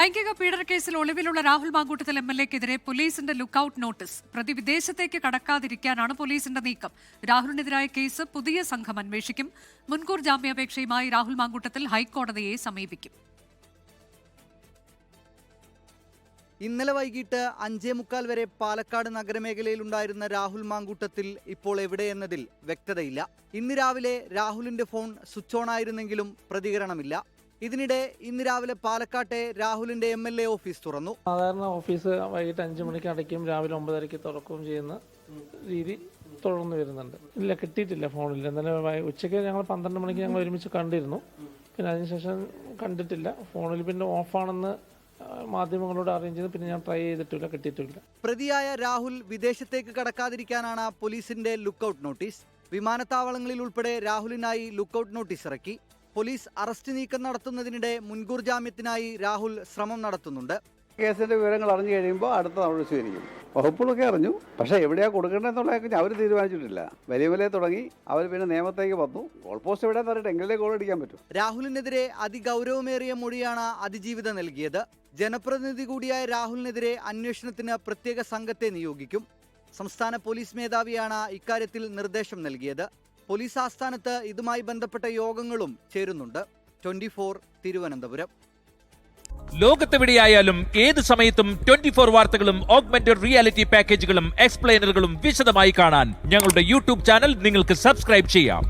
ലൈംഗിക പീഡന കേസിൽ ഒളിവിലുള്ള രാഹുൽ മാങ്കൂട്ടത്തിൽ എംഎൽഎക്കെതിരെ പോലീസിന്റെ ലുക്കൌട്ട് നോട്ടീസ്. പ്രതി വിദേശത്തേക്ക് കടക്കാതിരിക്കാനാണ് പോലീസിന്റെ നീക്കം. രാഹുലിനെതിരായ കേസ് പുതിയ സംഘം അന്വേഷിക്കും. മുൻകൂർ ജാമ്യാപേക്ഷയുമായി രാഹുൽ മാങ്കൂട്ടത്തിൽ ഹൈക്കോടതിയെ സമീപിക്കും. ഇന്നലെ വൈകിട്ട് 5:45 വരെ പാലക്കാട് നഗരമേഖലയിലുണ്ടായിരുന്ന രാഹുൽ മാങ്കൂട്ടത്തിൽ ഇപ്പോൾ എവിടെയെന്നതിൽ വ്യക്തതയില്ല. ഇന്ന് രാവിലെ രാഹുലിന്റെ ഫോൺ സ്വിച്ച് ഓൺ ആയിരുന്നെങ്കിലും പ്രതികരണമില്ല. ഇതിനിടെ ഇന്ന് രാവിലെ പാലക്കാട്ടെ രാഹുലിന്റെ MLA ഓഫീസ് തുറന്നു. സാധാരണ ഓഫീസ് വൈകിട്ട് 5 മണിക്ക് അടയ്ക്കും, രാവിലെ 9:30 തുറക്കുകയും ചെയ്യുന്ന രീതി തുടർന്ന് വരുന്നുണ്ട്. ഇല്ല, കിട്ടിയിട്ടില്ല, ഫോണില്ല. ഇന്നലെ ഉച്ചയ്ക്ക് ഞങ്ങൾ 12 മണിക്ക് ഞങ്ങൾ ഒരുമിച്ച് കണ്ടിരുന്നു. പിന്നെ അതിനുശേഷം കണ്ടിട്ടില്ല. ഫോണിൽ പിന്നെ ഓഫാണെന്ന് മാധ്യമങ്ങളോട് അറിയിച്ചു ചെയ്ത് പിന്നെ ഞാൻ ട്രൈ ചെയ്തിട്ടില്ല, കിട്ടിയിട്ടില്ല. പ്രതിയായ രാഹുൽ വിദേശത്തേക്ക് കടക്കാതിരിക്കാനാണ് പോലീസിന്റെ ലുക്കൌട്ട് നോട്ടീസ്. വിമാനത്താവളങ്ങളിൽ ഉൾപ്പെടെ രാഹുലിനായി ലുക്കൌട്ട് നോട്ടീസ് ഇറക്കി. പോലീസ് അറസ്റ്റ് നീക്കം നടത്തുന്നതിനിടെ മുൻകൂർ ജാമ്യത്തിനായി രാഹുൽ ശ്രമം നടത്തുന്നുണ്ട്. കേസിന്റെ വിവരങ്ങൾ അറിഞ്ഞു കഴിയുമ്പോൾ അടുത്ത നടപടി സ്വീകരിക്കും. വകുപ്പുകളൊക്കെ അറിഞ്ഞു, പക്ഷേ എവിടെയാ കൊടുക്കേണ്ടതെന്നുള്ളതൊക്കെ അവർ തീരുമാനിച്ചിട്ടില്ല. വലിയ തുടങ്ങി അവർ പിന്നെ നിയമത്തേക്ക് വന്നു. ഗോൾ പോസ്റ്റ് എവിടെയാന്ന് പറഞ്ഞിട്ട് എങ്കിലേ ഗോൾ അടിക്കാൻ പറ്റും. രാഹുലിനെതിരെ അതിഗൗരവമേറിയ മൊഴിയാണ് അതിജീവിത നൽകിയത്. ജനപ്രതിനിധി കൂടിയായ രാഹുലിനെതിരെ അന്വേഷണത്തിന് പ്രത്യേക സംഘത്തെ നിയോഗിക്കും. സംസ്ഥാന പോലീസ് മേധാവിയാണ് ഇക്കാര്യത്തിൽ നിർദ്ദേശം നൽകിയത്. പോലീസ് ആസ്ഥാനത്ത് ഇതുമായി ബന്ധപ്പെട്ട യോഗങ്ങളും ചേരുന്നുണ്ട്. 24 തിരുവനന്തപുരം. ലോകത്തെവിടെയായാലും ഏത് സമയത്തും 24 വാർത്തകളും ഓഗ്മെന്റഡ് റിയാലിറ്റി പാക്കേജുകളും എക്സ്പ്ലെയിനറുകളും വിശദമായി കാണാൻ ഞങ്ങളുടെ യൂട്യൂബ് ചാനൽ നിങ്ങൾക്ക് സബ്സ്ക്രൈബ് ചെയ്യാം.